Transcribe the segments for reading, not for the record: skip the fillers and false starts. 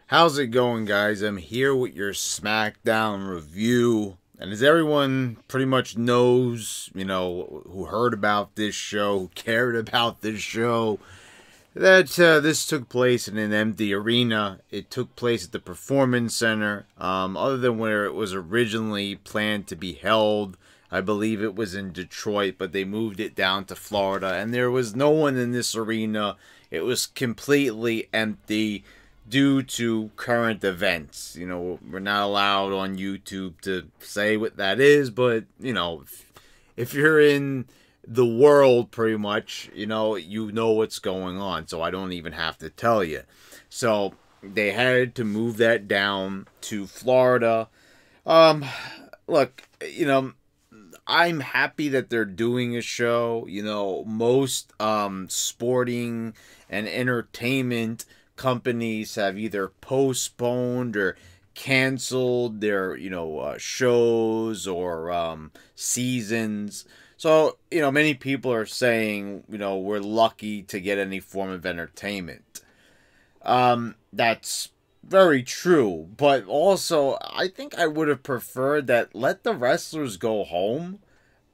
How's it going, guys? I'm here with your Smackdown review. And as everyone pretty much knows, who heard about this show, who cared about this show, that this took place in an empty arena. It took place at the Performance Center, other than where it was originally planned to be held. I believe it was in Detroit, but they moved it down to Florida, and there was no one in this arena. It was completely empty due to current events. We're not allowed on YouTube to say what that is, but, if you're in the world pretty much, you know what's going on, so I don't even have to tell you. So they had to move that down to Florida. Look, I'm happy that they're doing a show. Most sporting and entertainment companies have either postponed or canceled their shows or seasons. So many people are saying we're lucky to get any form of entertainment. That's very true, but also I think I would have preferred that let the wrestlers go home,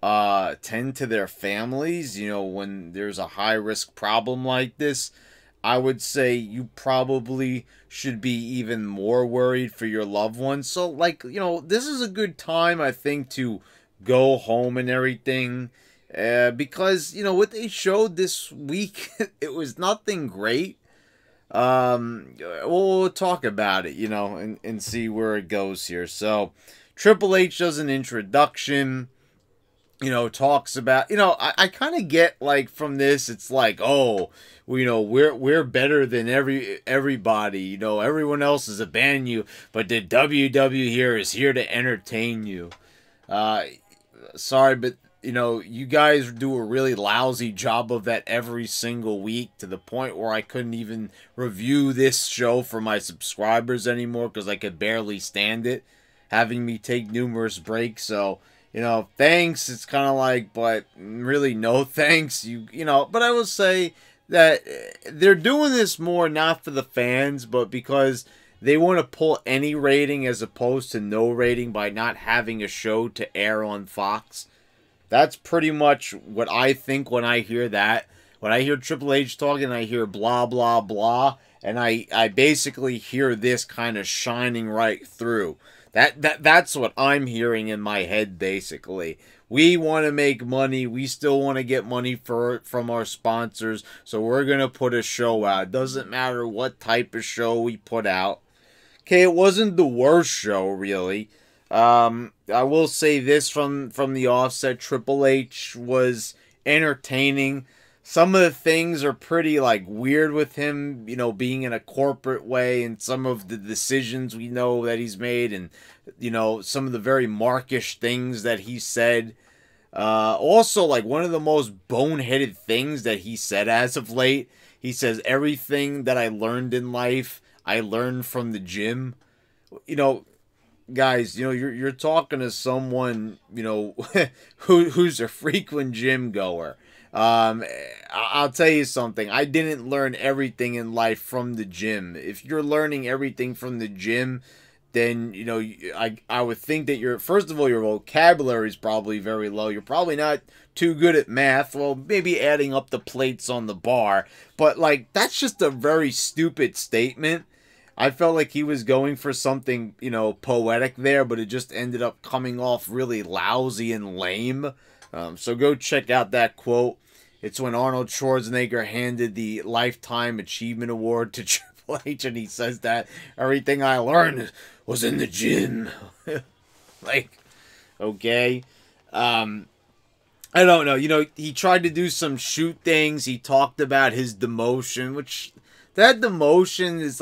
tend to their families. When there's a high risk problem like this, I would say you probably should be even more worried for your loved ones. So, this is a good time, I think, to go home and everything. Because, what they showed this week, it was nothing great. We'll talk about it, and see where it goes here. So, Triple H does an introduction. Talks about, I kind of get from this, it's we're better than everybody, everyone else is abandoning you, but the WWE here is here to entertain you. Sorry, but you guys do a really lousy job of that every single week, to the point where I couldn't even review this show for my subscribers anymore because I could barely stand it, having me take numerous breaks. So thanks. It's kind of but really no thanks. But I will say that they're doing this more not for the fans, but because they want to pull any rating as opposed to no rating by not having a show to air on Fox. That's pretty much what I think when I hear that. When I hear Triple H talking, I hear blah, blah, blah, and I basically hear this kind of shining right through. That's what I'm hearing in my head, basically. We want to make money. We still want to get money from our sponsors, so we're going to put a show out. It doesn't matter what type of show we put out. Okay, it wasn't the worst show, really. I will say this from the offset. Triple H was entertaining. Some of the things are pretty, weird with him, being in a corporate way, and some of the decisions we know that he's made, and, some of the very markish things that he said. Also, one of the most boneheaded things that he said as of late, he says, everything that I learned in life, I learned from the gym. Guys, you're talking to someone, who's a frequent gym goer. I'll tell you something. I didn't learn everything in life from the gym. If you're learning everything from the gym, then, I would think that first of all, your vocabulary is probably very low. You're probably not too good at math. Well, maybe adding up the plates on the bar. But, that's just a very stupid statement. I felt like he was going for something, poetic there, but it just ended up coming off really lousy and lame. So go check out that quote. It's when Arnold Schwarzenegger handed the Lifetime Achievement Award to Triple H, and he says that everything I learned was in the gym. Okay. I don't know. He tried to do some shoot things. He talked about his demotion, which that demotion is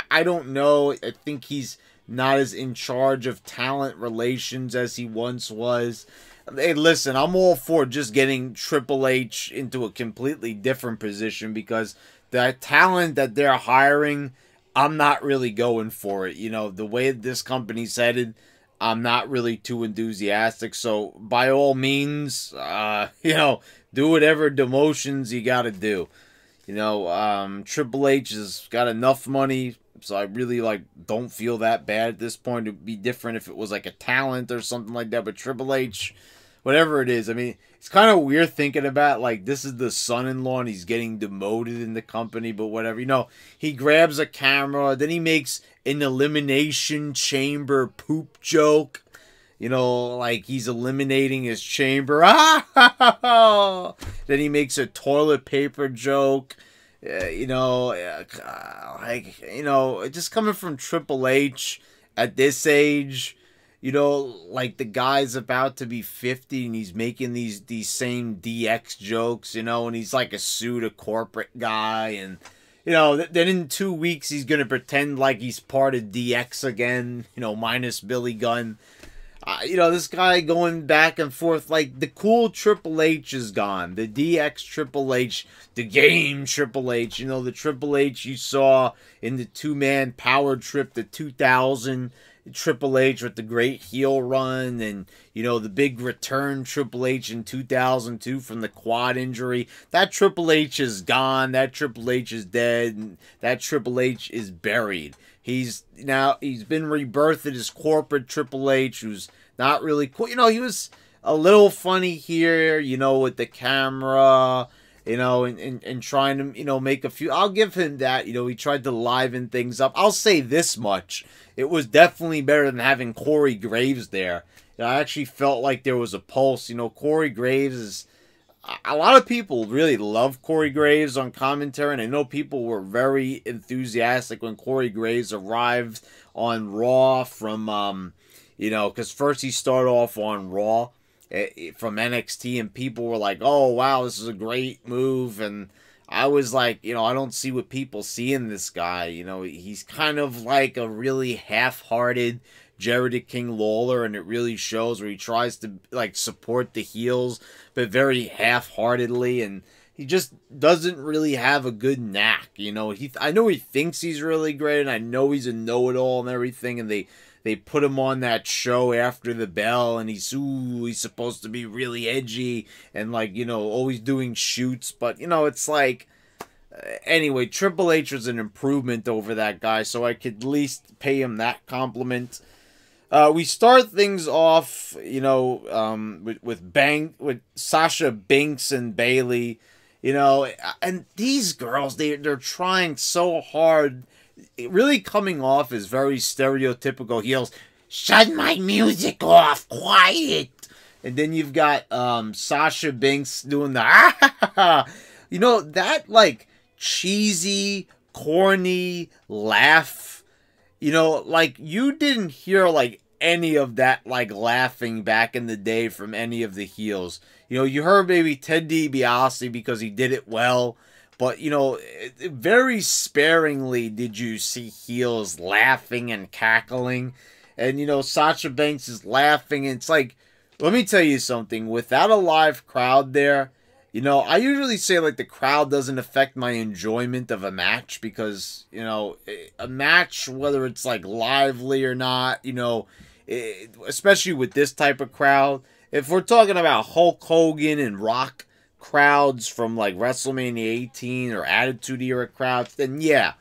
I don't know. I think he's not as in charge of talent relations as he once was. Hey, listen, I'm all for just getting Triple H into a completely different position, because the talent that they're hiring, I'm not really going for it. The way this company's headed, I'm not really too enthusiastic. So, by all means, do whatever demotions you got to do. Triple H has got enough money So I really, like, don't feel that bad at this point. It'd be different if it was, like, a talent or something like that. But Triple H, whatever it is, I mean, it's kind of weird thinking about, like, this is the son-in-law and he's getting demoted in the company, but whatever. You know, he grabs a camera, then he makes an elimination chamber poop joke. You know, like, he's eliminating his chamber. Then he makes a toilet paper joke. You know, like, you know, just coming from Triple H at this age, you know, like, the guy's about to be 50 and he's making these same DX jokes, you know, and he's like a pseudo corporate guy, and, you know, then in 2 weeks he's going to pretend like he's part of DX again, you know, minus Billy Gunn. You know, this guy going back and forth, like, the cool Triple H is gone. The DX Triple H, the game Triple H, you know, the Triple H you saw in the two-man power trip, the 2000 Triple H with the great heel run, and, you know, the big return Triple H in 2002 from the quad injury. That Triple H is gone. That Triple H is dead. And that Triple H is buried. He's been rebirthed as corporate Triple H, who's not really cool. You know, he was a little funny here, you know, with the camera, you know, and trying to, you know, make a few. I'll give him that. You know, he tried to liven things up. I'll say this much. It was definitely better than having Corey Graves there. You know, I actually felt like there was a pulse. You know, Corey Graves is... A lot of people really love Corey Graves on commentary, and I know people were very enthusiastic when Corey Graves arrived on Raw from, you know, because first he started off on Raw from NXT, and people were like, oh, wow, this is a great move, and I was like, you know, I don't see what people see in this guy. You know, he's kind of like a really half-hearted Jerry the King Lawler, and it really shows where he tries to, like, support the heels, but very half-heartedly, and he just doesn't really have a good knack, you know. I know he thinks he's really great, and I know he's a know-it-all and everything, and they put him on that show after the bell, and he's supposed to be really edgy, and, like, you know, always doing shoots, but, you know, it's like... Anyway, Triple H was an improvement over that guy, so I could at least pay him that compliment. We start things off, you know, with Sasha Binks and Bayley, you know, and these girls, they're trying so hard, really coming off as very stereotypical heels. Shut my music off, quiet. And then you've got Sasha Binks doing the you know, that, like, cheesy, corny laugh. You know, like, you didn't hear, like, any of that, like, laughing back in the day from any of the heels. You know, you heard maybe Ted DiBiase because he did it well, but, you know, very sparingly did you see heels laughing and cackling. And, you know, Sasha Banks is laughing, and it's like, let me tell you something, without a live crowd there, you know, I usually say, like, the crowd doesn't affect my enjoyment of a match because, you know, a match, whether it's, like, lively or not, you know, especially with this type of crowd, if we're talking about Hulk Hogan and Rock crowds from, like, WrestleMania 18 or Attitude Era crowds, then yeah.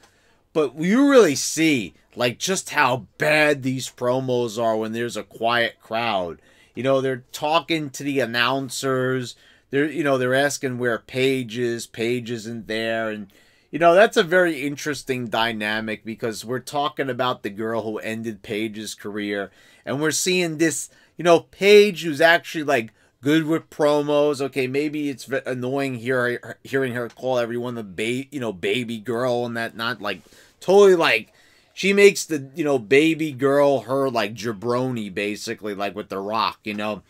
But you really see, like, just how bad these promos are when there's a quiet crowd. You know, they're talking to the announcers. They're asking where Paige is. Paige isn't there. And, you know, that's a very interesting dynamic because we're talking about the girl who ended Paige's career. And we're seeing this, you know, Paige who's actually, like, good with promos. Okay, maybe it's annoying hearing her call everyone the baby girl and that, not, like, totally, like, she makes the, you know, baby girl her, like, jabroni, basically, like with The Rock, you know.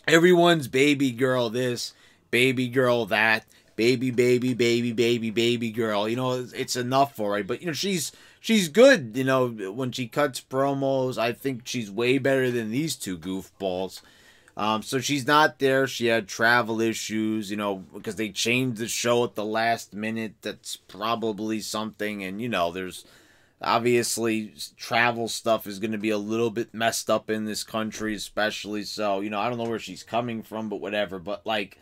Everyone's baby girl this, baby girl that, baby girl. You know, it's enough for her. But, you know, she's good, you know, when she cuts promos. I think she's way better than these two goofballs. So she's not there. She had travel issues, you know, because they changed the show at the last minute. That's probably something. And, you know, there's... obviously, travel stuff is going to be a little bit messed up in this country, especially. So, you know, I don't know where she's coming from, but whatever. But, like,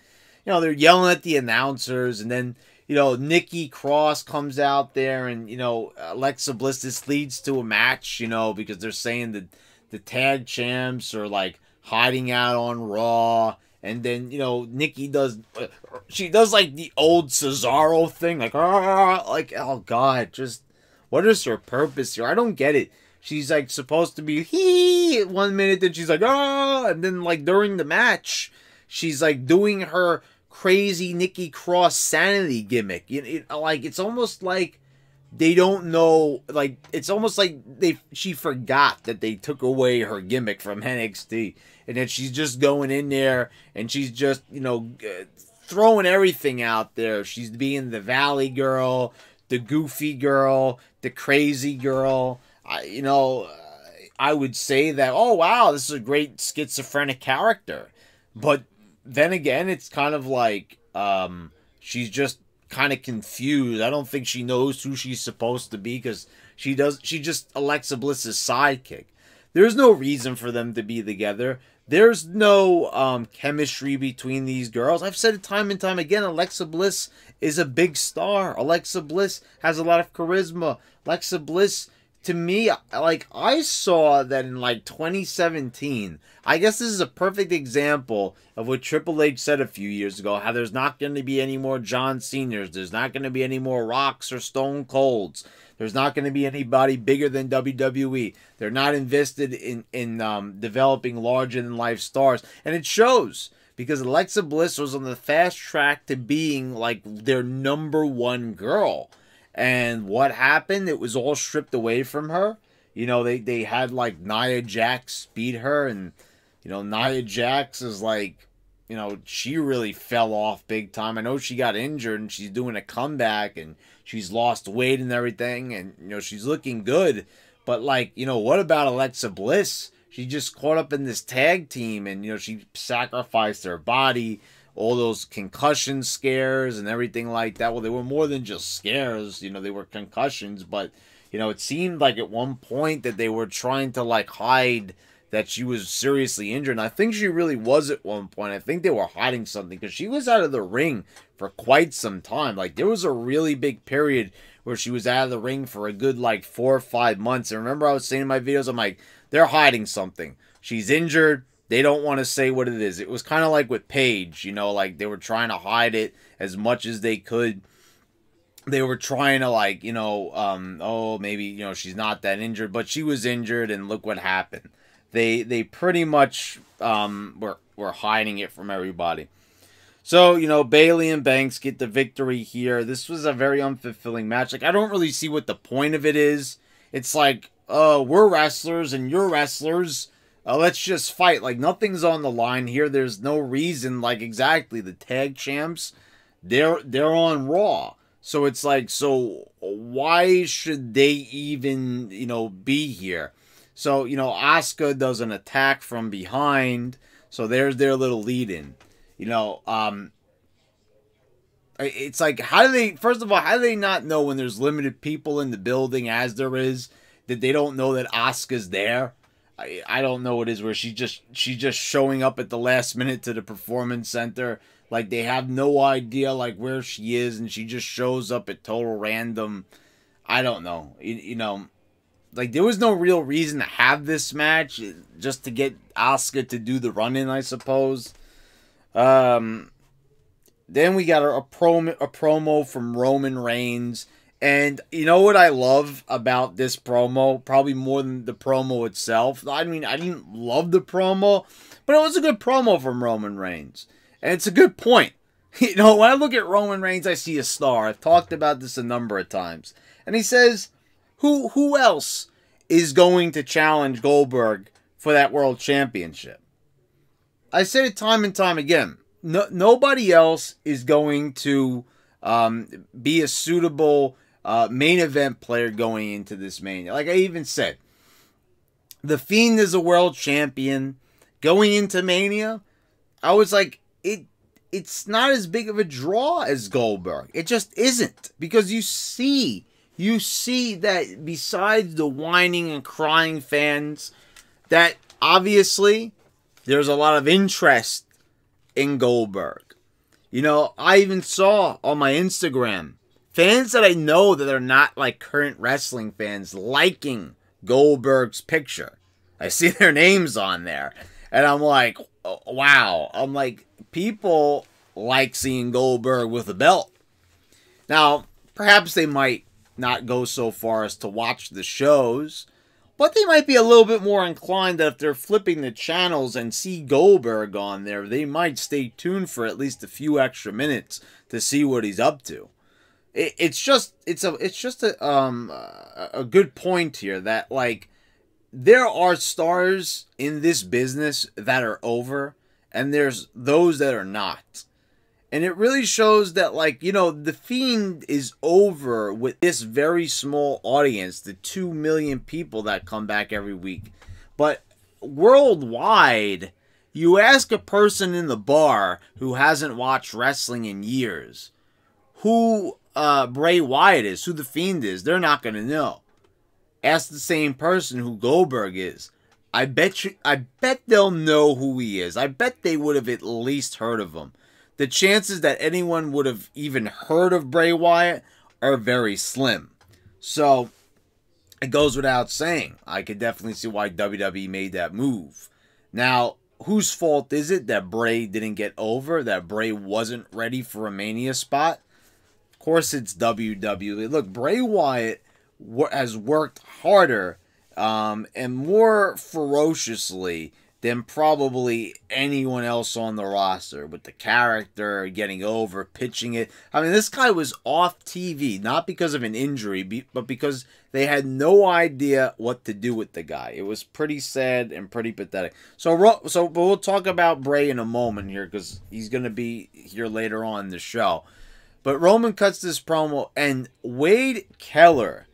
you know, they're yelling at the announcers. And then, Nikki Cross comes out there, and, Alexa Bliss, this leads to a match, because they're saying that the tag champs are, like, hiding out on Raw. And then, Nikki does, she does, like, the old Cesaro thing, like, oh, God, just, what is her purpose here? I don't get it. She's, like, supposed to be, hee, 1 minute, then she's like, and then, like, during the match, she's, like, doing her crazy Nikki Cross sanity gimmick. It's almost like they don't know, like, it's almost like she forgot that they took away her gimmick from NXT, and that she's just going in there, and she's just, throwing everything out there. She's being the Valley girl, the goofy girl, the crazy girl. I would say that, oh, wow, this is a great schizophrenic character. But then again, it's kind of like she's just kind of confused. I don't think she knows who she's supposed to be, because she just Alexa Bliss's sidekick. There's no reason for them to be together. There's no chemistry between these girls. I've said it time and time again. Alexa Bliss is a big star. Alexa Bliss has a lot of charisma. Alexa Bliss, to me, like, I saw that in, like, 2017. I guess this is a perfect example of what Triple H said a few years ago, how there's not going to be any more John Cena's. There's not going to be any more Rocks or Stone Colds. There's not going to be anybody bigger than WWE. They're not invested in developing larger-than-life stars. And it shows, because Alexa Bliss was on the fast track to being, like, their #1 girl. And what happened? It was all stripped away from her. They had, like, Nia Jax beat her, and, Nia Jax is like, she really fell off big time. I know she got injured, and she's doing a comeback, and she's lost weight and everything, and, she's looking good. But, like, what about Alexa Bliss? She just caught up in this tag team, and, she sacrificed her body, all those concussion scares and everything like that. Well, they were more than just scares, they were concussions, but, it seemed like at one point that they were trying to, like, hide that she was seriously injured. And I think she really was at one point. I think they were hiding something, because she was out of the ring for quite some time. Like, there was a really big period where she was out of the ring for a good, like, 4 or 5 months. And remember, I was saying in my videos, I'm like, they're hiding something. She's injured. They don't want to say what it is. It was kind of like with Paige, like, they were trying to hide it as much as they could. They were trying to, like, oh, maybe, she's not that injured, but she was injured, and look what happened. They pretty much were hiding it from everybody. So, Bayley and Banks get the victory here. This was a very unfulfilling match. Like, I don't really see what the point of it is. It's like, we're wrestlers and you're wrestlers. Let's just fight. Like, nothing's on the line here. There's no reason. Like, exactly, the tag champs, they're on Raw. So it's like, so why should they even, be here? So, Asuka does an attack from behind. So there's their little lead-in. It's like, first of all, how do they not know when there's limited people in the building, as there is, that they don't know that Asuka's there? I don't know what it is, where she's just showing up at the last minute to the performance center. Like, they have no idea, like, where she is, and she just shows up at total random. I don't know. Like, there was no real reason to have this match, just to get Asuka to do the run-in, I suppose. Then we got a promo from Roman Reigns. And you know what I love about this promo? Probably more than the promo itself. I mean, I didn't love the promo, but it was a good promo from Roman Reigns. And it's a good point. When I look at Roman Reigns, I see a star. I've talked about this a number of times. And he says, who else is going to challenge Goldberg for that world championship? I said it time and time again. Nobody else is going to be a suitable main event player going into this Mania. Like I even said, The Fiend is a world champion. Going into Mania, I was like, it's not as big of a draw as Goldberg. It just isn't. Because you see that besides the whining and crying fans, that obviously there's a lot of interest in Goldberg. You know, I even saw on my Instagram fans that I know that are not like current wrestling fans liking Goldberg's picture. I see their names on there. And I'm like, oh, wow. I'm like, people like seeing Goldberg with a belt. Now, perhaps they might not go so far as to watch the shows, but they might be a little bit more inclined that if they're flipping the channels and see Goldberg on there, they might stay tuned for at least a few extra minutes to see what he's up to. It's just a good point here that, like, there are stars in this business that are over, and there's those that are not. And it really shows that, like, you know, The Fiend is over with this very small audience, the 2 million people that come back every week. But worldwide, you ask a person in the bar who hasn't watched wrestling in years who Bray Wyatt is, who The Fiend is, they're not going to know. Ask the same person who Goldberg is. I bet they'll know who he is. I bet they would have at least heard of him. The chances that anyone would have even heard of Bray Wyatt are very slim. So, it goes without saying. I could definitely see why WWE made that move. Now, whose fault is it that Bray didn't get over? That Bray wasn't ready for a Mania spot? Of course it's WWE. Look, Bray Wyatt has worked harder and more ferociously than probably anyone else on the roster, with the character, getting over, pitching it. I mean, this guy was off TV, not because of an injury, but because they had no idea what to do with the guy. It was pretty sad and pretty pathetic. So we'll talk about Bray in a moment here, because he's going to be here later on in the show. But Roman cuts this promo, and Wade Keller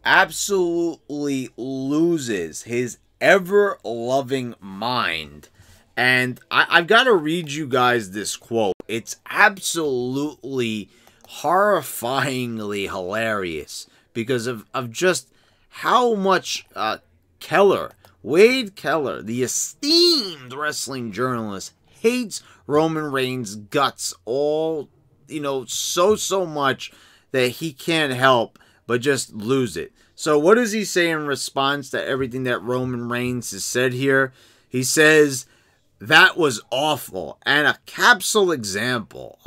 absolutely loses his ever-loving mind. And I've got to read you guys this quote. It's absolutely horrifyingly hilarious because of just how much Wade Keller, the esteemed wrestling journalist, hates Roman Reigns' guts all, you know, so much that he can't help but just lose it. So what does he say in response to everything that Roman Reigns has said here? He says, that was awful and a capsule example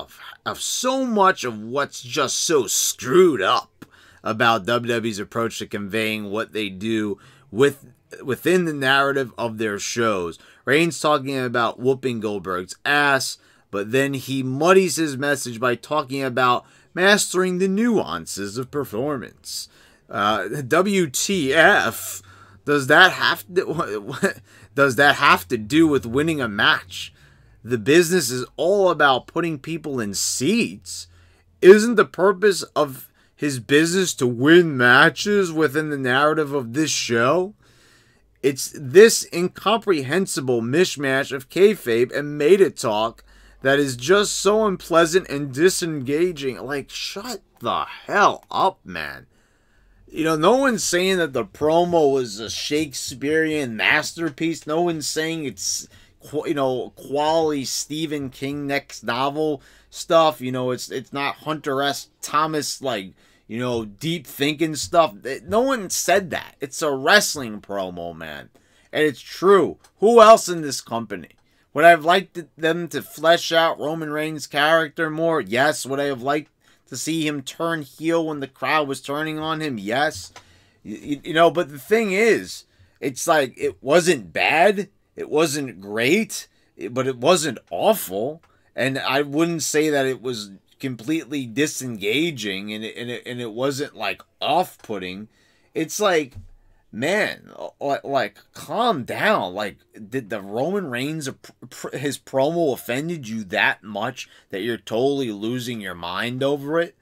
of so much of what's just so screwed up about WWE's approach to conveying what they do within the narrative of their shows. Reigns talking about whooping Goldberg's ass, but then he muddies his message by talking about mastering the nuances of performance. WTF? Does that have to do with winning a match? The business is all about putting people in seats. Isn't the purpose of his business to win matches within the narrative of this show? It's this incomprehensible mishmash of kayfabe and meta talk that is just so unpleasant and disengaging. Like, shut the hell up, man. You know, no one's saying that the promo was a Shakespearean masterpiece. No one's saying it's, you know, quality Stephen King next novel stuff. You know, it's not Hunter S. Thomas, like, you know, deep thinking stuff. No one said that. It's a wrestling promo, man. And it's true. Who else in this company? Would I have liked them to flesh out Roman Reigns' character more? Yes. Would I have liked to see him turn heel when the crowd was turning on him? Yes. You know, but the thing is, it's like, it wasn't bad. It wasn't great. But it wasn't awful. And I wouldn't say that it was completely disengaging and it wasn't, like, off-putting. It's like, man, like, calm down. Like, did the Roman Reigns, his promo offended you that much that you're totally losing your mind over it?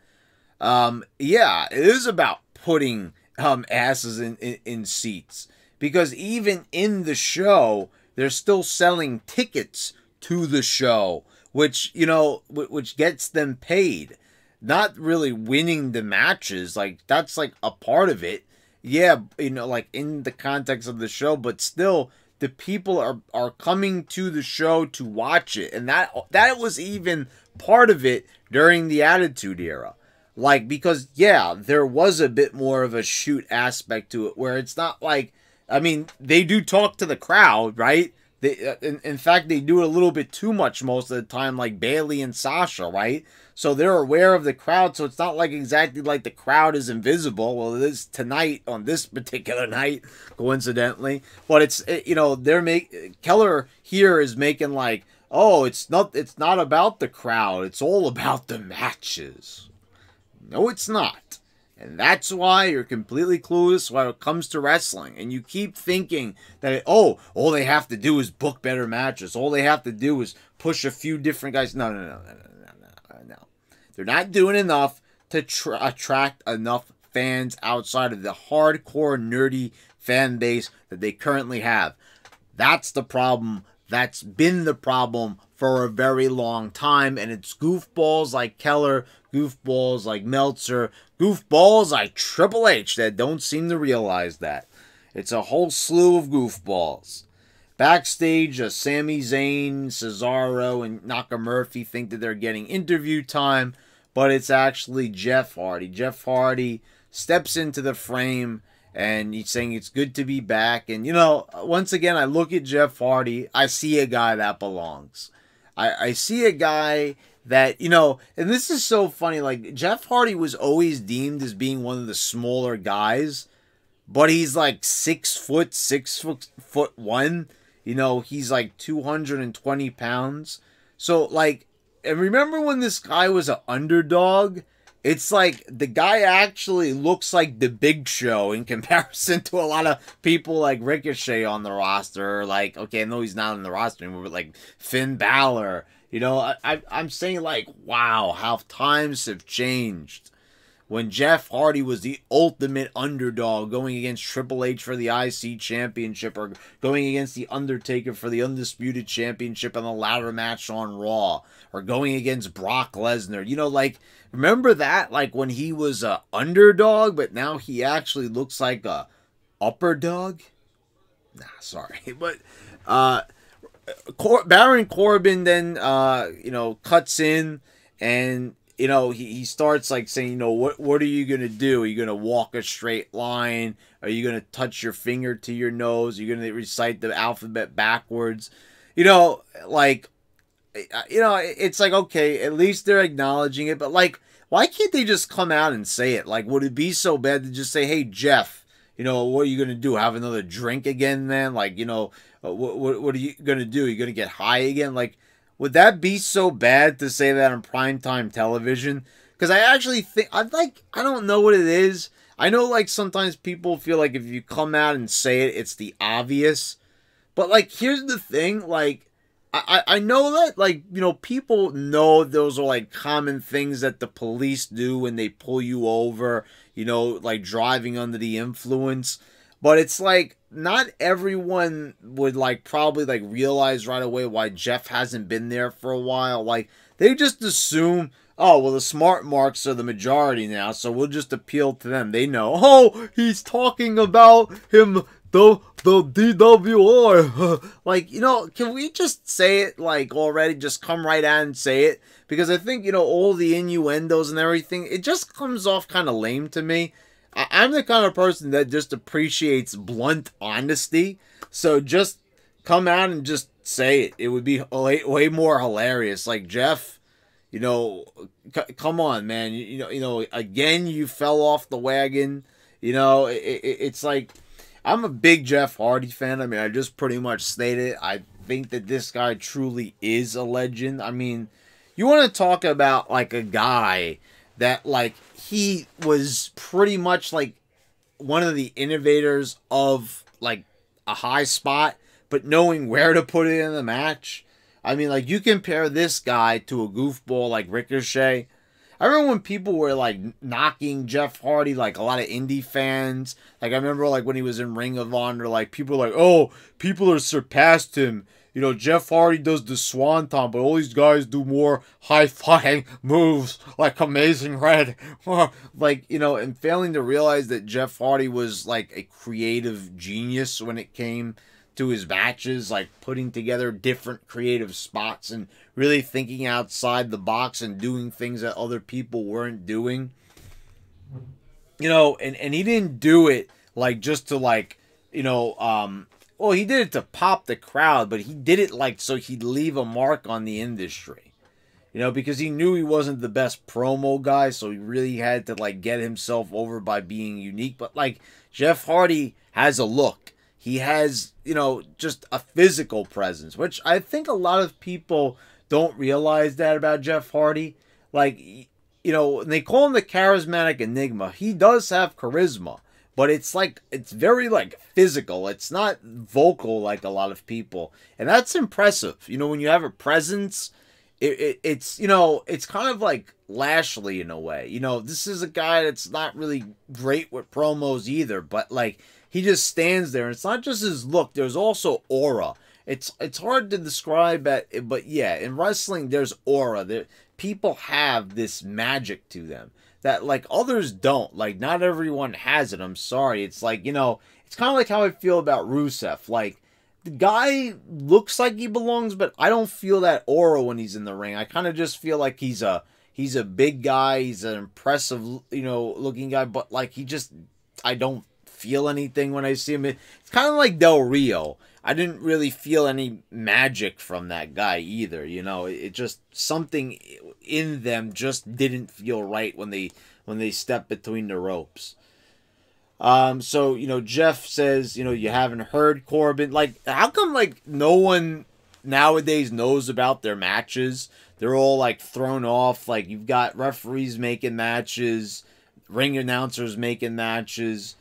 Yeah, it is about putting asses in seats. Because even in the show, they're still selling tickets to the show, which, you know, which gets them paid. Not really winning the matches. Like, that's, like, a part of it. Yeah, you know, like, in the context of the show, but still, the people are coming to the show to watch it. And that was even part of it during the Attitude Era. Like, because, yeah, there was a bit more of a shoot aspect to it, where it's not like, I mean, they do talk to the crowd, right? They, in fact, they do it a little bit too much most of the time, like Bayley and Sasha, right? So they're aware of the crowd, so it's not like exactly like the crowd is invisible. Well, it is tonight, on this particular night, coincidentally. But it's, you know, Keller here is making like, oh, it's not about the crowd. It's all about the matches. No, it's not. And that's why you're completely clueless when it comes to wrestling. And you keep thinking that, all they have to do is book better matches. All they have to do is push a few different guys. No. They're not doing enough to attract enough fans outside of the hardcore, nerdy fan base that they currently have. That's the problem. That's been the problem for a very long time. And it's goofballs like Keller, goofballs like Meltzer, goofballs like Triple H that don't seem to realize that. It's a whole slew of goofballs. Backstage, Sami Zayn, Cesaro, and Nakamura think that they're getting interview time, but it's actually Jeff Hardy. Jeff Hardy steps into the frame, and he's saying it's good to be back. And, you know, once again, I look at Jeff Hardy, I see a guy that belongs. I see a guy that, you know, and this is so funny, like, Jeff Hardy was always deemed as being one of the smaller guys, but he's like 6 foot 1. You know, he's like 220 pounds. So, like, and remember when this guy was an underdog? It's like the guy actually looks like the Big Show in comparison to a lot of people like Ricochet on the roster. Like, okay, I know he's not on the roster anymore, but like Finn Balor. You know, I'm saying, like, wow, how times have changed. When Jeff Hardy was the ultimate underdog going against Triple H for the IC Championship, or going against The Undertaker for the Undisputed Championship in the ladder match on Raw, or going against Brock Lesnar. You know, like, remember that? Like, when he was a underdog, but now he actually looks like a upper dog? Nah, sorry. But, Baron Corbin then, you know, cuts in, and, you know, he starts like saying, you know, what are you going to do? Are you going to walk a straight line? Are you going to touch your finger to your nose? Are you going to recite the alphabet backwards? You know, like, you know, it's like, okay, at least they're acknowledging it, but like, why can't they just come out and say it? Like, would it be so bad to just say, hey, Jeff, you know, what are you going to do? Have another drink again, man? Like, you know, what are you going to do? Are you going to get high again? Like, would that be so bad to say that on primetime television? Because I actually think, I don't know what it is. I know, like, sometimes people feel like if you come out and say it, it's the obvious. But, like, here's the thing, like, I know that, like, you know, people know those are, like, common things that the police do when they pull you over, you know, like, driving under the influence. But it's, like, not everyone would, like, probably, like, realize right away why Jeff hasn't been there for a while. Like, they just assume, oh, well, the smart marks are the majority now, so we'll just appeal to them. They know, oh, he's talking about him, the DWR. Like, you know, can we just say it, like, already? Just come right out and say it? Because I think, you know, all the innuendos and everything, it just comes off kind of lame to me. I'm the kind of person that just appreciates blunt honesty. So just come out and just say it. It would be way more hilarious. Like, Jeff, you know, come on, man. You know, again, you fell off the wagon. You know, it's like, I'm a big Jeff Hardy fan. I mean, I just pretty much stated, I think that this guy truly is a legend. I mean, you want to talk about, like, a guy that, like, he was pretty much, like, one of the innovators of, like, a high spot, but knowing where to put it in the match. I mean, like, you compare this guy to a goofball like Ricochet. I remember when people were, like, knocking Jeff Hardy, like, a lot of indie fans. Like, I remember, like, when he was in Ring of Honor, like, people were like, oh, people have surpassed him. You know, Jeff Hardy does the Swanton, but all these guys do more high-flying moves, like Amazing Red. Like, you know, and failing to realize that Jeff Hardy was, like, a creative genius when it came to his matches, like putting together different creative spots and really thinking outside the box and doing things that other people weren't doing. You know, and he didn't do it like just to like, you know, well, he did it to pop the crowd, but he did it like so he'd leave a mark on the industry. You know, because he knew he wasn't the best promo guy, so he really had to like get himself over by being unique. But like Jeff Hardy has a look. He has, you know, just a physical presence, which I think a lot of people don't realize that about Jeff Hardy. Like, you know, they call him the charismatic enigma. He does have charisma, but it's like, it's very like physical. It's not vocal like a lot of people. And that's impressive. You know, when you have a presence, it's, you know, it's kind of like Lashley in a way. You know, this is a guy that's not really great with promos either, but like, he just stands there, and it's not just his look. There's also aura. It's hard to describe it, but yeah, in wrestling, there's aura. People have this magic to them that like others don't. Like not everyone has it. I'm sorry. It's like, you know, it's kind of like how I feel about Rusev. Like the guy looks like he belongs, but I don't feel that aura when he's in the ring. I kind of just feel like he's a big guy. He's an impressive, you know, looking guy, but like I don't feel anything when I see him. It's kind of like Del Rio. I didn't really feel any magic from that guy either. You know, it just something in them just didn't feel right when they stepped between the ropes. So you know, Jeff says, you know, you haven't heard Corbin. Like, how come like no one nowadays knows about their matches? They're all like thrown off. Like you've got referees making matches, ring announcers making matches.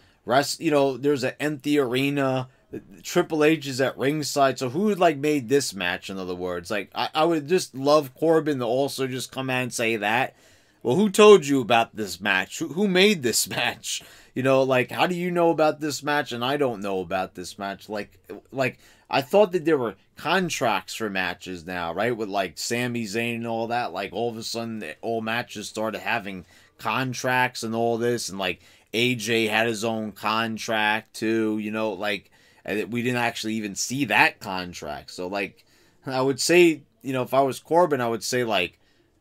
You know, there's an empty arena. Triple H is at ringside. So who like made this match? In other words, like I would just love Corbin to also just come out and say that. Well, who told you about this match? Who made this match? You know, like how do you know about this match and I don't know about this match? Like I thought that there were contracts for matches now, right? With like Sami Zayn and all that. Like all of a sudden, all matches started having contracts and all this, and like AJ had his own contract too, you know, like we didn't actually even see that contract. So like I would say, you know, if I was Corbin, I would say like,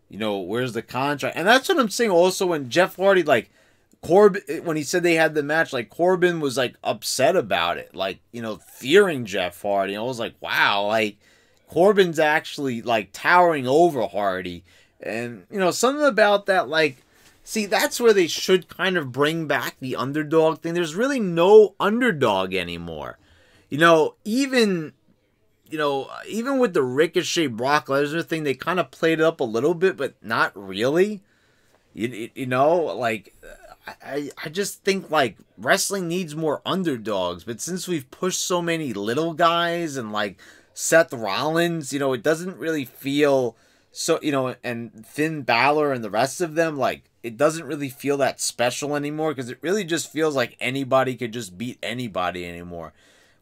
you know, where's the contract? And that's what I'm saying also when Jeff Hardy, like Corbin, when he said they had the match, like Corbin was like upset about it, like, you know, fearing Jeff Hardy. And I was like, wow, like Corbin's actually like towering over Hardy. And, you know, something about that, like, see, that's where they should kind of bring back the underdog thing. There's really no underdog anymore. You know, even with the Ricochet Brock Lesnar thing, they kind of played it up a little bit, but not really. You know, like, I just think, like, wrestling needs more underdogs. But since we've pushed so many little guys and, like, Seth Rollins, you know, it doesn't really feel so, you know, and Finn Balor and the rest of them, like, it doesn't really feel that special anymore because it really just feels like anybody could just beat anybody anymore.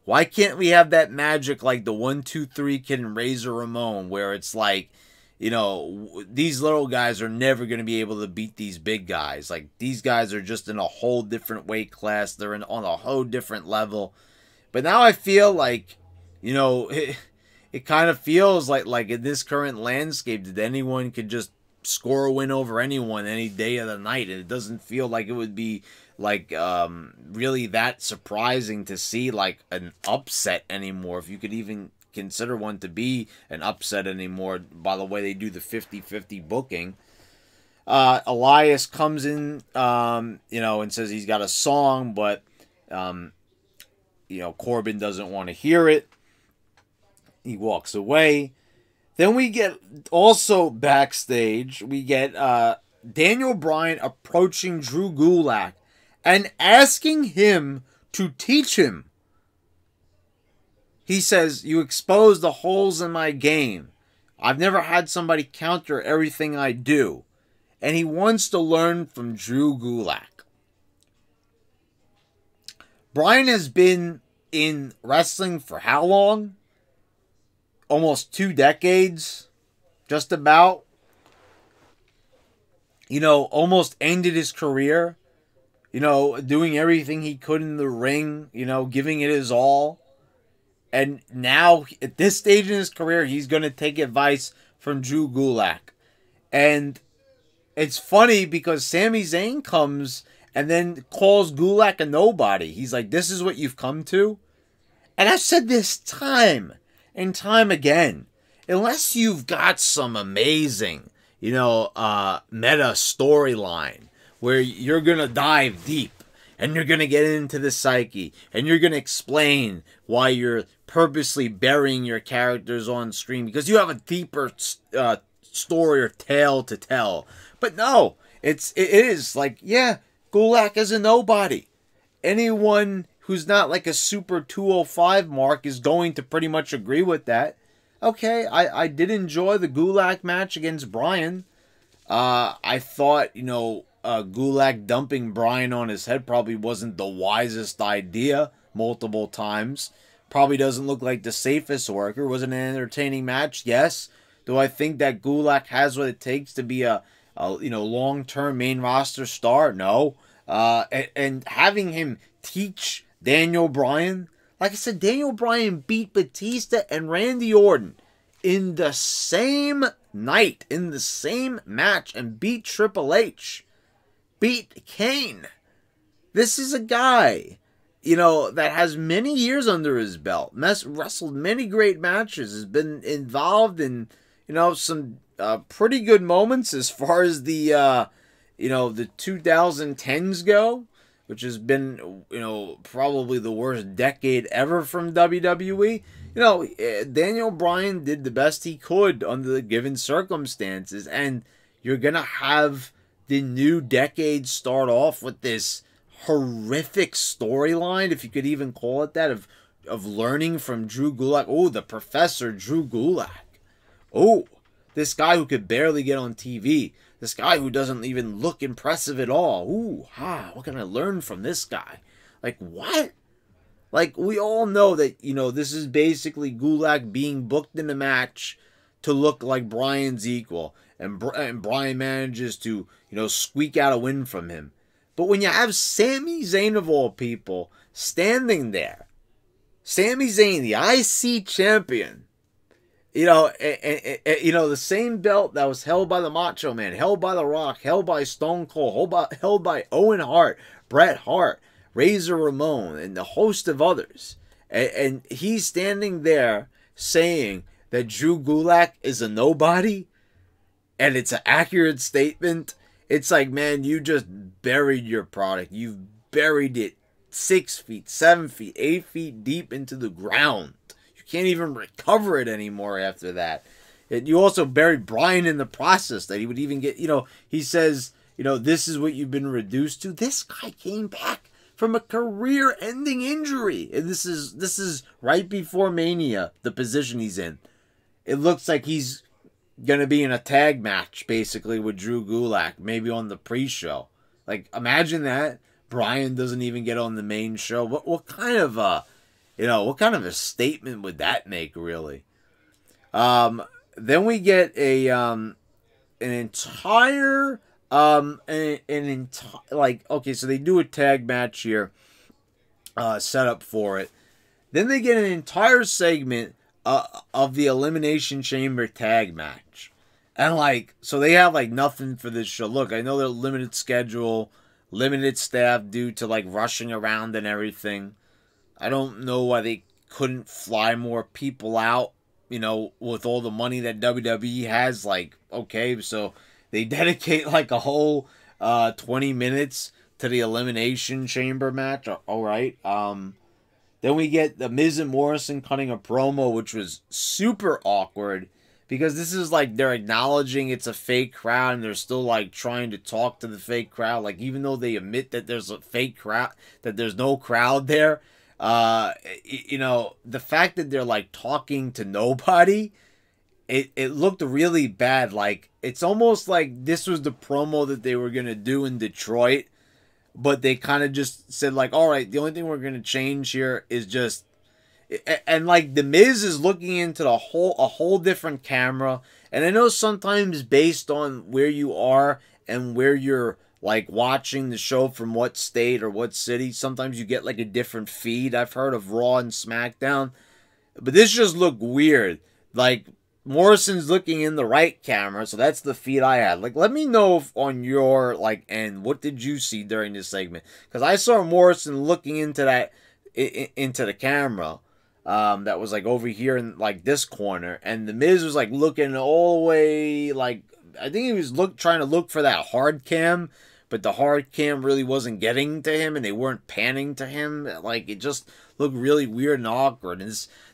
Why can't we have that magic like the 1, 2, 3 Kid and Razor Ramon where it's like, you know, these little guys are never going to be able to beat these big guys. Like, these guys are just in a whole different weight class. They're on a whole different level. But now I feel like, you know, it kind of feels like in this current landscape that anyone could just score a win over anyone any day of the night, and it doesn't feel like it would be like really that surprising to see like an upset anymore, if you could even consider one to be an upset anymore by the way they do the 50-50 booking. Elias comes in, you know, and says he's got a song, but you know, Corbin doesn't want to hear it. He walks away. Then we get, also backstage, we get Daniel Bryan approaching Drew Gulak and asking him to teach him. He says, "You exposed the holes in my game. I've never had somebody counter everything I do." And he wants to learn from Drew Gulak. Bryan has been in wrestling for how long? Almost 2 decades, just about. You know, almost ended his career. You know, doing everything he could in the ring. You know, giving it his all. And now, at this stage in his career, he's going to take advice from Drew Gulak. And it's funny because Sami Zayn comes and then calls Gulak a nobody. He's like, this is what you've come to? And I've said this time and time again. Unless you've got some amazing, meta storyline where you're going to dive deep and you're going to get into the psyche and you're going to explain why you're purposely burying your characters on screen because you have a deeper story or tale to tell. But no, it is like, yeah, Gulak is a nobody. Anyone who's not like a super 205 mark is going to pretty much agree with that. Okay, I did enjoy the Gulak match against Bryan. I thought, Gulak dumping Bryan on his head probably wasn't the wisest idea multiple times. Probably doesn't look like the safest worker. Was it an entertaining match? Yes. Do I think that Gulak has what it takes to be a long-term main roster star? No. And having him teach Daniel Bryan, like I said, Daniel Bryan beat Batista and Randy Orton in the same night, in the same match, and beat Triple H. Beat Kane. This is a guy, that has many years under his belt, wrestled many great matches, has been involved in, some pretty good moments as far as the 2010s go, which has been, probably the worst decade ever from WWE. Daniel Bryan did the best he could under the given circumstances, and you're going to have the new decade start off with this horrific storyline, if you could even call it that, of learning from Drew Gulak. Oh, the Professor Drew Gulak. Oh, this guy who could barely get on TV. This guy who doesn't even look impressive at all. Ooh, what can I learn from this guy? Like, what? Like, we all know that, this is basically Gulak being booked in a match to look like Bryan's equal. And Bryan manages to, squeak out a win from him. But when you have Sami Zayn, of all people, standing there, Sami Zayn, the IC champion, the same belt that was held by the Macho Man, held by The Rock, held by Stone Cold, held by Owen Hart, Bret Hart, Razor Ramon, and the host of others. And he's standing there saying that Drew Gulak is a nobody, and it's an accurate statement. It's like, man, you just buried your product. You've buried it 6 feet, 7 feet, 8 feet deep into the ground. Can't even recover it anymore after that. And you also buried Bryan in the process, that he would even get, he says, this is what you've been reduced to. This guy came back from a career-ending injury. And this is right before Mania, the position he's in. It looks like he's going to be in a tag match, basically, with Drew Gulak, maybe on the pre-show. Like, imagine that. Bryan doesn't even get on the main show. What kind of what kind of a statement would that make, really? Then we get an entire okay, so they do a tag match here, set up for it. Then they get an entire segment of the Elimination Chamber tag match. And so they have nothing for this show. Look, I know they're limited schedule, limited staff due to rushing around and everything. I don't know why they couldn't fly more people out, with all the money that WWE has. Okay, so they dedicate a whole 20 minutes to the Elimination Chamber match. All right. Then we get the Miz and Morrison cutting a promo, which was super awkward because this is they're acknowledging it's a fake crowd and they're still trying to talk to the fake crowd. Even though they admit that there's a fake crowd, that there's no crowd there. The fact that they're talking to nobody, it looked really bad. It's almost like this was the promo that they were gonna do in Detroit, but they kind of just said all right, the only thing we're gonna change here is just, and the Miz is looking into a whole different camera, and I know sometimes based on where you are and where you're watching the show from what state or what city, sometimes you get a different feed. I've heard of Raw and SmackDown. But this just looked weird. Like, Morrison's looking in the right camera, so that's the feed I had. Like, let me know if on your, like, end, what did you see during this segment? Because I saw Morrison looking into that, into the camera, that was, like, over here in, like, this corner, and The Miz was, like, looking all the way, like, I think he was trying to look for that hard cam, but the hard cam really wasn't getting to him, and they weren't panning to him. Like, it just looked really weird and awkward. And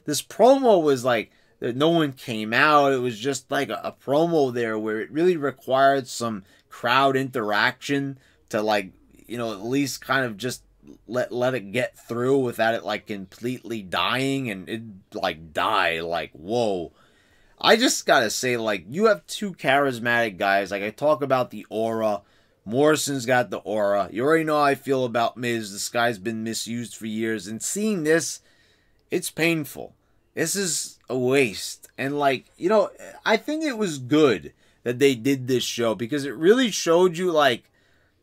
this promo was, like, no one came out. It was just like a promo there where it really required some crowd interaction to, like, you know, at least kind of just let it get through without it, like, completely dying. And it, like, died. Like, whoa. I just gotta say, like, you have two charismatic guys. Like, I talk about the aura. Morrison's got the aura. You already know how I feel about Miz. This guy's been misused for years. And seeing this, it's painful. This is a waste. And, like, you know, I think it was good that they did this show because it really showed you, like,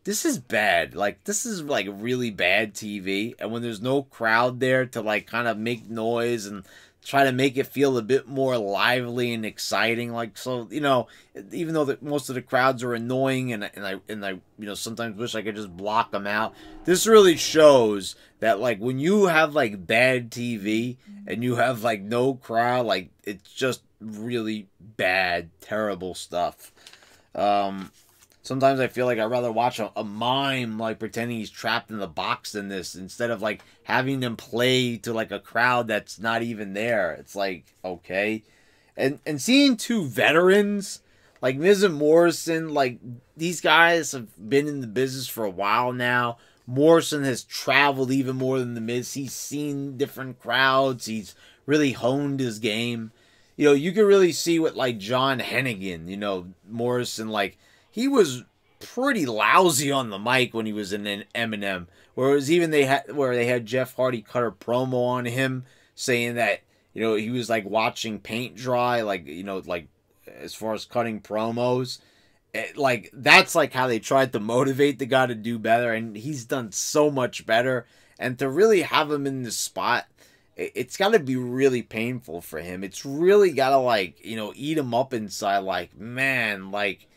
this is bad. Like, this is, like, really bad TV. And when there's no crowd there to, like, kind of make noise and try to make it feel a bit more lively and exciting, like, so, you know, even though most of the crowds are annoying and I you know, sometimes wish I could just block them out, this really shows that, like, when you have, like, bad TV and you have, like, no crowd, like, it's just really bad, terrible stuff. Sometimes I feel like I'd rather watch a mime, like, pretending he's trapped in the box than this, instead of, like, having them play to, like, a crowd that's not even there. It's like, okay. And seeing two veterans, like Miz and Morrison, like, these guys have been in the business for a while now. Morrison has traveled even more than the Miz. He's seen different crowds. He's really honed his game. You know, you can really see what, like, John Hennigan, you know, Morrison, like, he was pretty lousy on the mic when he was in Eminem. Whereas even they had Jeff Hardy cut a promo on him saying that, you know, he was like watching paint dry, like, you know, like as far as cutting promos. Like, that's like how they tried to motivate the guy to do better, and he's done so much better. And to really have him in this spot, it's got to be really painful for him. It's really got to, like, you know, eat him up inside, like, man, like,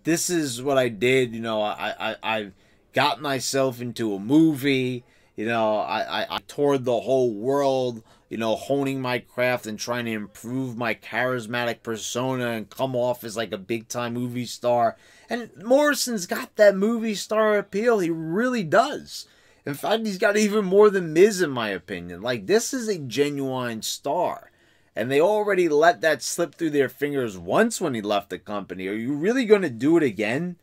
this is what I did, you know, I got myself into a movie, you know, I toured the whole world, you know, honing my craft and trying to improve my charismatic persona and come off as, like, a big-time movie star. And Morrison's got that movie star appeal. He really does. In fact, he's got even more than Miz, in my opinion. Like, this is a genuine star. And they already let that slip through their fingers once when he left the company. Are you really going to do it again?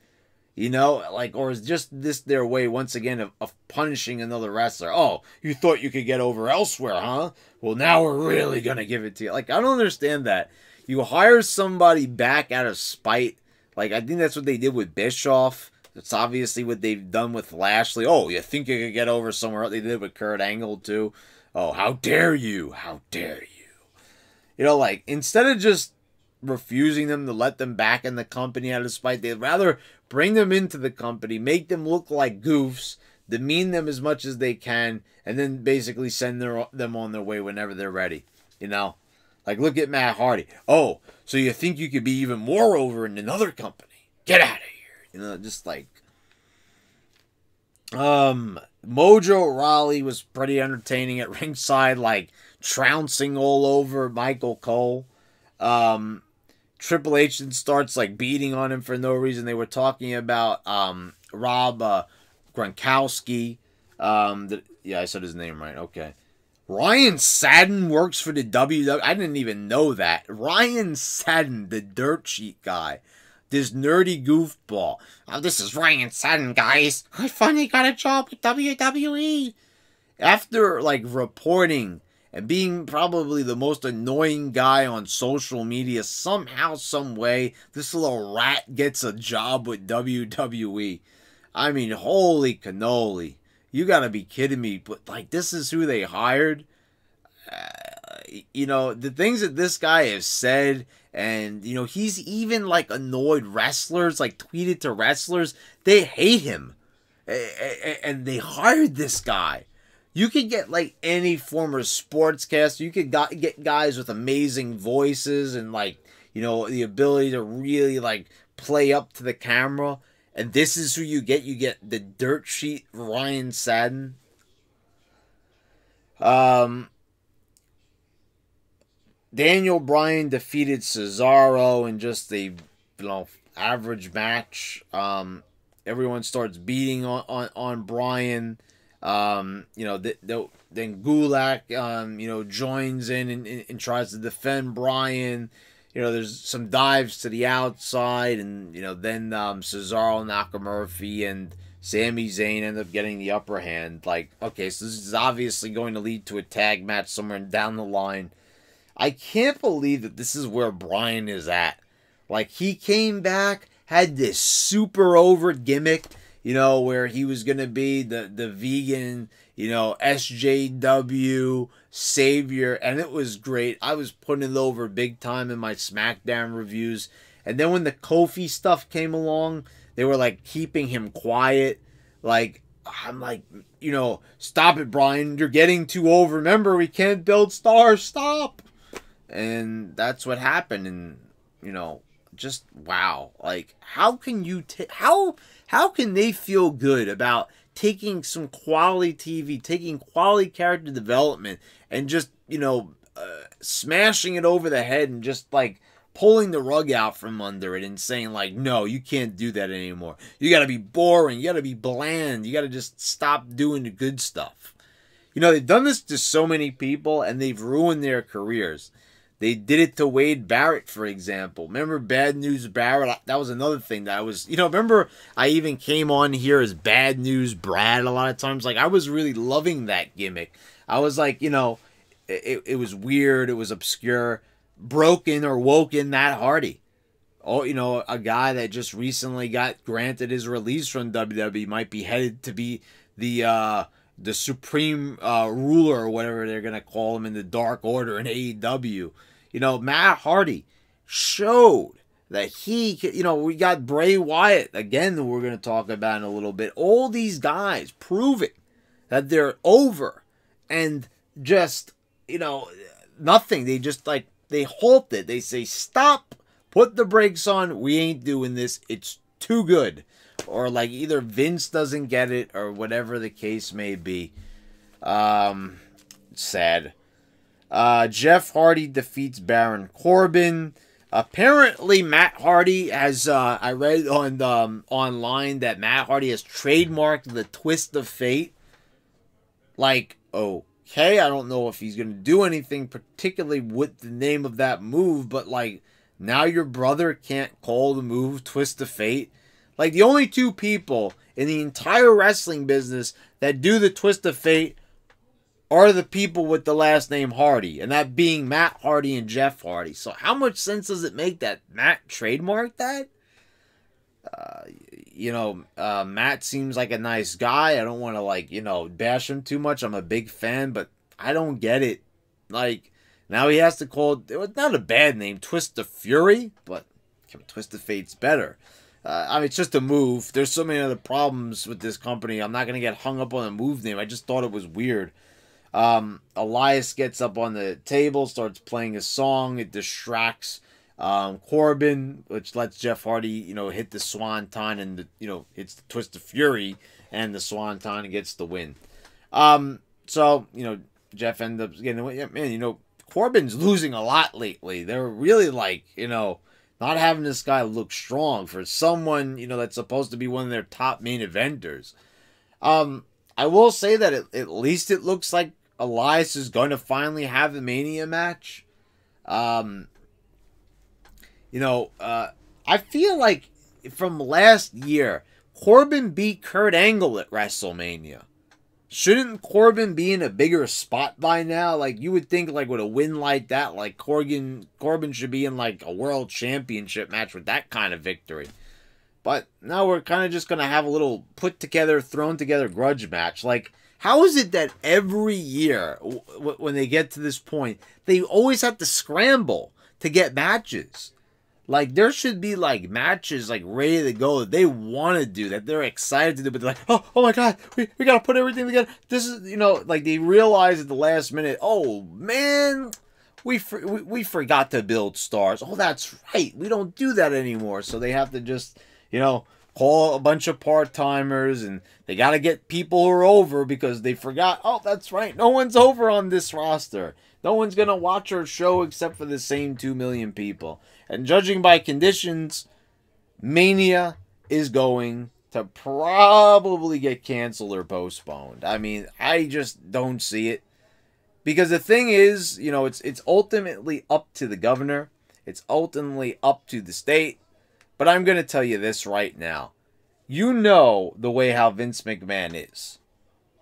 You know, like, or is just this their way, once again, of punishing another wrestler? Oh, you thought you could get over elsewhere, huh? Well, now we're really going to give it to you. Like, I don't understand that. You hire somebody back out of spite. Like, I think that's what they did with Bischoff. That's obviously what they've done with Lashley. Oh, you think you could get over somewhere else? They did it with Kurt Angle, too. Oh, how dare you? How dare you? You know, like, instead of just refusing them to let them back in the company out of spite, they'd rather bring them into the company, make them look like goofs, demean them as much as they can, and then basically send them on their way whenever they're ready. You know? Like, look at Matt Hardy. Oh, so you think you could be even more over in another company? Get out of here. You know, just like... Mojo Rawley was pretty entertaining at ringside, like, trouncing all over Michael Cole. Triple H starts, like, beating on him for no reason. They were talking about Rob Gronkowski. Yeah, I said his name right. Okay. Ryan Satin works for the WWE. I didn't even know that. Ryan Satin, the dirt sheet guy. This nerdy goofball. Oh, this is Ryan Satin, guys. I finally got a job with WWE. After, like, reporting and being probably the most annoying guy on social media, somehow, some way, this little rat gets a job with WWE. I mean, holy cannoli. You gotta be kidding me. But, like, this is who they hired? You know, the things that this guy has said, and, you know, he's even, like, annoyed wrestlers, like, tweeted to wrestlers. They hate him. And they hired this guy. You could get like any former sportscaster. You could get guys with amazing voices and like, you know, the ability to really like play up to the camera. And this is who you get. You get the dirt sheet Ryan Satin. Daniel Bryan defeated Cesaro in just a, average match. Everyone starts beating on Bryan. Then Gulak, joins in and tries to defend Bryan. There's some dives to the outside, and then Cesaro, Nakamurphy, and Sami Zayn end up getting the upper hand. Like, okay, so this is obviously going to lead to a tag match somewhere down the line. I can't believe that this is where Bryan is at. Like, he came back, had this super over gimmick, where he was going to be the vegan, SJW savior, and it was great. I was putting it over big time in my SmackDown reviews. And then when the Kofi stuff came along, they were like keeping him quiet. Like, I'm like, stop it, Bryan. You're getting too over. Remember, we can't build stars. Stop. And that's what happened. And, just wow. Like, how can you how can they feel good about taking some quality TV, taking quality character development, and just, smashing it over the head and just, like, pulling the rug out from under it and saying, like, no, you can't do that anymore. You got to be boring. You got to be bland. You got to just stop doing the good stuff. They've done this to so many people, and they've ruined their careers. They did it to Wade Barrett, for example. Remember Bad News Barrett? That was another thing that I was, remember I even came on here as Bad News Brad a lot of times. Like, I was really loving that gimmick. I was like, it was weird. It was obscure. Broken or Woken Matt Hardy. Oh, a guy that just recently got granted his release from WWE might be headed to be the supreme ruler or whatever they're going to call him in the Dark Order in AEW. Matt Hardy showed that he, we got Bray Wyatt, again, that we're going to talk about in a little bit. All these guys proving that they're over and just, nothing. They just, like, they halt it. They say, stop, put the brakes on. We ain't doing this. It's too good. Or, like, either Vince doesn't get it or whatever the case may be. Sad. Jeff Hardy defeats Baron Corbin. Apparently, Matt Hardy has, I read on online that Matt Hardy has trademarked the Twist of Fate. Like, okay, I don't know if he's going to do anything particularly with the name of that move, but, like, now your brother can't call the move Twist of Fate. Like, the only two people in the entire wrestling business that do the Twist of Fate are the people with the last name Hardy, and that being Matt Hardy and Jeff Hardy. So how much sense does it make that Matt trademarked that? Matt seems like a nice guy. I don't want to, like, bash him too much. I'm a big fan, but I don't get it. Like, now he has to call it, not a bad name, Twist of Fury, but Twist of Fate's better. It's just a move. There's so many other problems with this company. I'm not going to get hung up on a move name. I just thought it was weird. Elias gets up on the table, starts playing a song. It distracts Corbin, which lets Jeff Hardy, hit the Swanton and, hits the Twist of Fury and the Swanton and gets the win. So, Jeff ends up getting the win. Yeah, man, Corbin's losing a lot lately. They're really, like, not having this guy look strong for someone, that's supposed to be one of their top main eventers. I will say that at least it looks like Elias is going to finally have the Mania match. I feel like from last year, Corbin beat Kurt Angle at WrestleMania. Shouldn't Corbin be in a bigger spot by now? Like, you would think, like, with a win like that, like, Corbin should be in, like, a world championship match with that kind of victory. But now we're kind of just going to have a little thrown together grudge match. Like, how is it that every year, when they get to this point, they always have to scramble to get matches? Like, there should be, like, matches, like, ready to go that they want to do, that they're excited to do, but they're like, oh my God, we got to put everything together. This is, you know, like, they realize at the last minute, oh, man, we forgot to build stars. Oh, that's right. We don't do that anymore. So they have to just, you know, call a bunch of part-timers, and they got to get people who are over because they forgot, oh, that's right, no one's over on this roster. No one's going to watch our show except for the same 2 million people. And judging by conditions, Mania is going to probably get canceled or postponed. I mean, I just don't see it. Because the thing is, you know, it's ultimately up to the governor. It's ultimately up to the state. But I'm going to tell you this right now. You know the way how Vince McMahon is.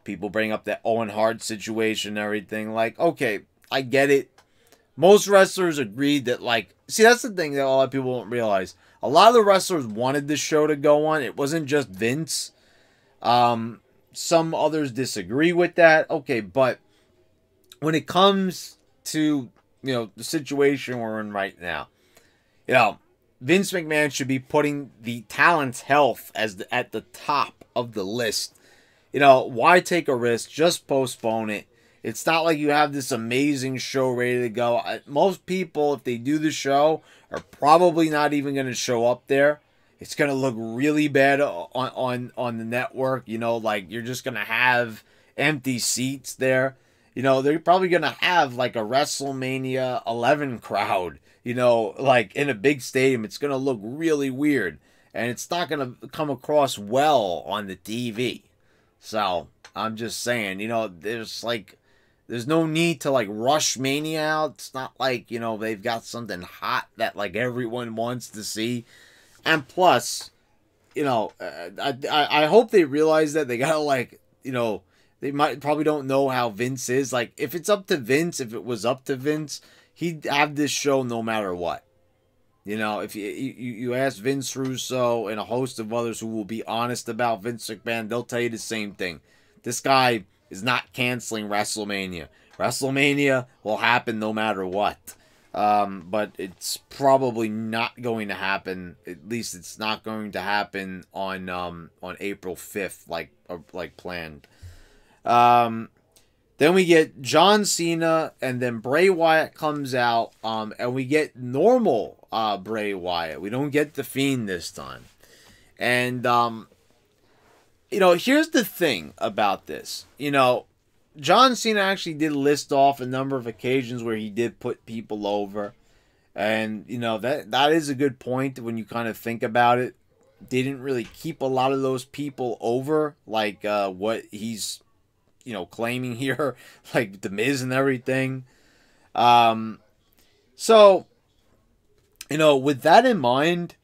People bring up that Owen Hart situation and everything. Like, okay, I get it. Most wrestlers agreed that, like, see, that's the thing that a lot of people don't realize. A lot of the wrestlers wanted this show to go on. It wasn't just Vince. Some others disagree with that. Okay, but when it comes to, you know, the situation we're in right now, you know, Vince McMahon should be putting the talent's health as at the top of the list. You know, why take a risk? Just postpone it. It's not like you have this amazing show ready to go. Most people, if they do the show, are probably not even going to show up there. It's going to look really bad on the network. You know, like, you're just going to have empty seats there. You know, they're probably going to have, like, a WrestleMania 11 crowd, you know, like, in a big stadium. It's going to look really weird. And it's not going to come across well on the TV. So, I'm just saying, you know, there's no need to, like, rush Mania out. It's not like, you know, they've got something hot that, like, everyone wants to see. And plus, you know, I hope they realize that they gotta, like, you know, they probably don't know how Vince is. Like, if it's up to Vince, if it was up to Vince, he'd have this show no matter what. You know, if you ask Vince Russo and a host of others who will be honest about Vince McMahon, they'll tell you the same thing. This guy is not canceling WrestleMania. WrestleMania will happen no matter what. But it's probably not going to happen. At least it's not going to happen on April 5th, like planned. Then we get John Cena, and then Bray Wyatt comes out, and we get normal Bray Wyatt. We don't get the Fiend this time. And you know, here's the thing about this. You know, John Cena actually did list off a number of occasions where he did put people over. And, you know, that is a good point when you kind of think about it. Didn't really keep a lot of those people over, like what he's, you know, claiming here, like The Miz and everything. So, you know, with that in mind,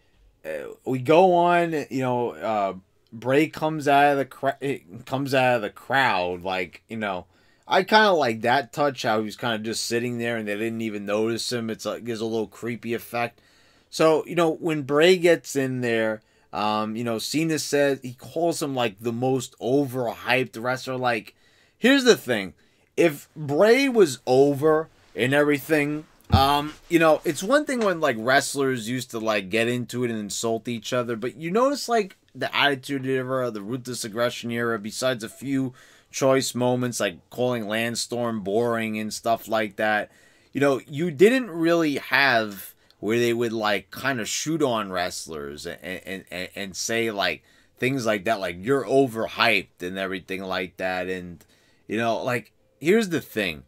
we go on, you know, Bray comes out of the crowd, like, you know, I kind of like that touch, how he was kind of just sitting there and they didn't even notice him. It's like, gives a little creepy effect. So, you know, when Bray gets in there, you know, Cena says, he calls him like the most overhyped wrestler. Like, here's the thing, if Bray was over and everything, you know, it's one thing when, like, wrestlers used to, like, get into it and insult each other, but you notice, like, the Attitude Era, the Ruthless Aggression Era, besides a few choice moments, like calling Landstorm boring and stuff like that, you know, you didn't really have where they would, like, kind of shoot on wrestlers and say, like, things like that, like, you're overhyped and everything like that. And, you know, like, here's the thing.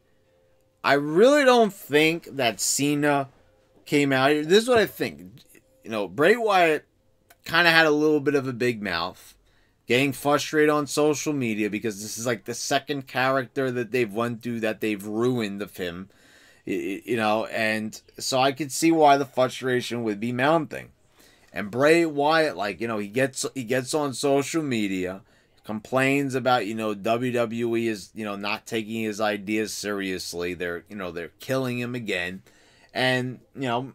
I really don't think that Cena came out here. This is what I think. You know, Bray Wyatt kind of had a little bit of a big mouth, getting frustrated on social media because this is like the second character that they've went to that they've ruined of him. You know, and so I could see why the frustration would be mounting. And Bray Wyatt, like, you know, he gets on social media, complains about, you know, WWE is, you know, not taking his ideas seriously. They're, you know, they're killing him again. And, you know,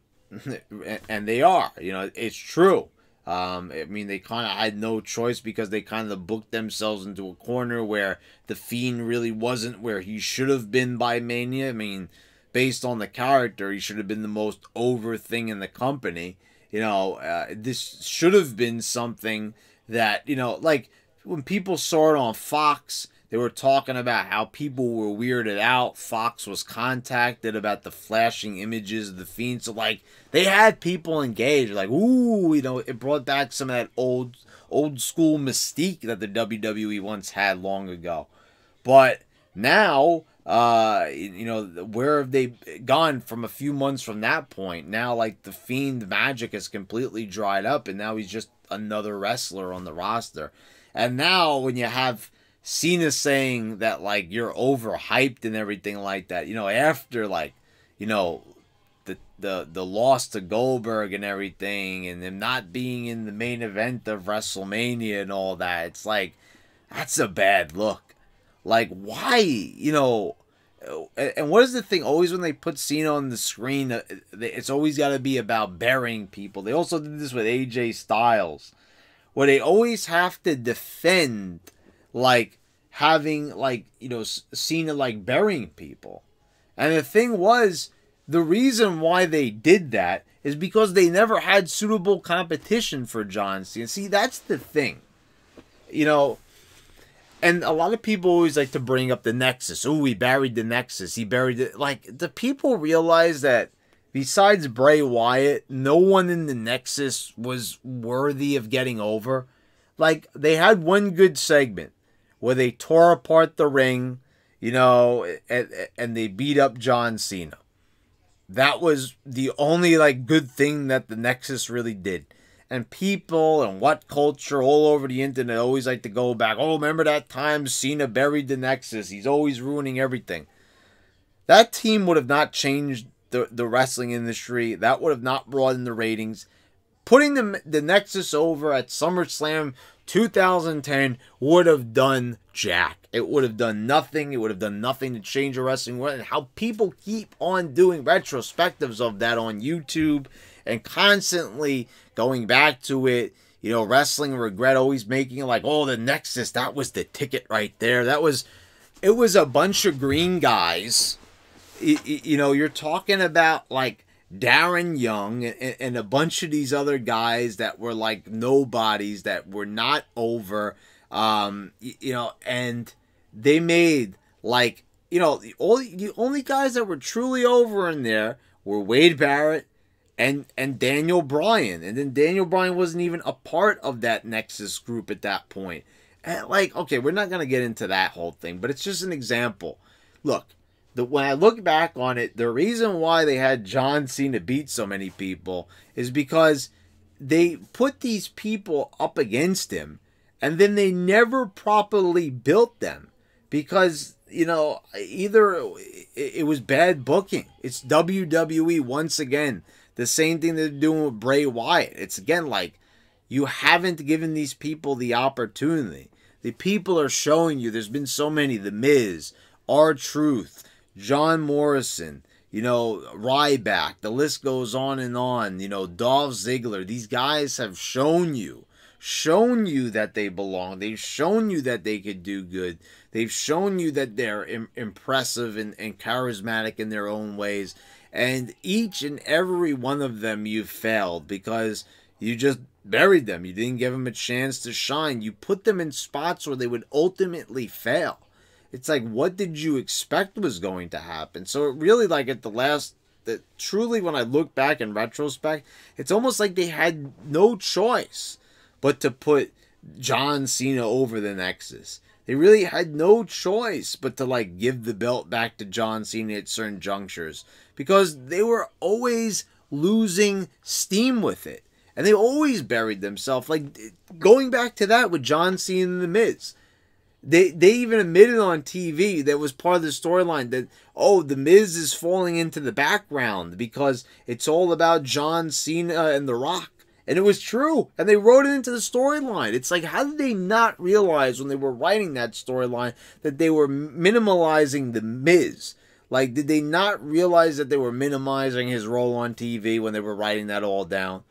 and they are, you know, it's true. I mean, they kind of had no choice because they kind of booked themselves into a corner where the Fiend really wasn't where he should have been by Mania. I mean, based on the character, he should have been the most over thing in the company. This should have been something that, like when people saw it on Fox, they were talking about how people were weirded out. Fox was contacted about the flashing images of the Fiend. So, like, they had people engaged. Like, ooh, it brought back some of that old school mystique that the WWE once had long ago. But now, where have they gone from a few months from that point? Now, like, the Fiend magic has completely dried up, and now he's just another wrestler on the roster. And now, when you have Cena saying that, like, you're overhyped and everything like that, after, like, the loss to Goldberg and everything, and them not being in the main event of WrestleMania and all that, it's like, that's a bad look. Like, why, and what is the thing? Always when they put Cena on the screen, it's always got to be about burying people. They also did this with AJ Styles, where they always have to defend, like, having, like, Cena, like, burying people. And the thing was, the reason why they did that is because they never had suitable competition for John Cena. See, that's the thing. And a lot of people always like to bring up the Nexus. Oh, he buried the Nexus. He buried it. Like, the people realize that besides Bray Wyatt, no one in the Nexus was worthy of getting over. Like, they had one good segment where they tore apart the ring, and they beat up John Cena. That was the only, like, good thing that the Nexus really did. And people and what culture all over the internet always like to go back. Oh, remember that time Cena buried the Nexus? He's always ruining everything. That team would have not changed the wrestling industry. That would have not brought in the ratings. Putting the Nexus over at SummerSlam 2010 would have done jack. It would have done nothing. It would have done nothing to change the wrestling world. And how people keep on doing retrospectives of that on YouTube and constantly going back to it. Wrestling Regret always making it like, oh, the Nexus, that was the ticket right there. It was a bunch of green guys. You're talking about, like, Darren Young and a bunch of these other guys that were, like, nobodies, that were not over, and they made, like, the only guys that were truly over in there were Wade Barrett and Daniel Bryan. And then Daniel Bryan wasn't even a part of that Nexus group at that point. And, like, okay, we're not going to get into that whole thing, but it's just an example. Look, when I look back on it, the reason why they had John Cena beat so many people is because they put these people up against him, and then they never properly built them because, either it was bad booking. It's WWE once again. The same thing they're doing with Bray Wyatt. It's, again, like, you haven't given these people the opportunity. The people are showing you. There's been so many. The Miz, R-Truth, John Morrison, Ryback. The list goes on and on. Dolph Ziggler. These guys have shown you that they belong. They've shown you that they could do good. They've shown you that they're impressive and charismatic in their own ways. And each and every one of them you failed because you just buried them. You didn't give them a chance to shine. You put them in spots where they would ultimately fail. It's like, what did you expect was going to happen? So it really, like, truly when I look back in retrospect, it's almost like they had no choice but to put John Cena over the Nexus. They really had no choice but to, like, give the belt back to John Cena at certain junctures because they were always losing steam with it. And they always buried themselves. Like, going back to that with John Cena and The Miz. They even admitted on TV that was part of the storyline that, oh, The Miz is falling into the background because it's all about John Cena and The Rock. And it was true. And they wrote it into the storyline. It's like, how did they not realize when they were writing that storyline that they were minimalizing The Miz? Like, did they not realize that they were minimizing his role on TV when they were writing that all down?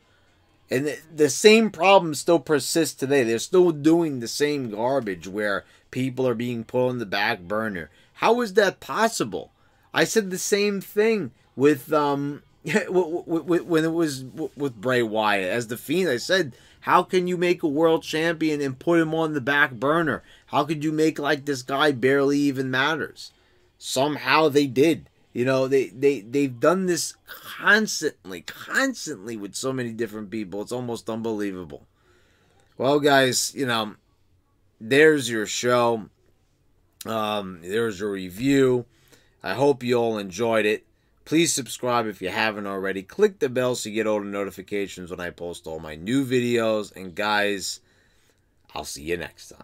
And the same problem still persists today. They're still doing the same garbage where people are being put on the back burner. How is that possible? I said the same thing with when it was with Bray Wyatt as the Fiend, I said, how can you make a world champion and put him on the back burner? How could you make like this guy barely even matters? Somehow they did. You know, they've done this constantly with so many different people. It's almost unbelievable. Well, guys, you know, there's your show. There's your review. I hope you all enjoyed it. Please subscribe if you haven't already. Click the bell so you get all the notifications when I post all my new videos. And guys, I'll see you next time.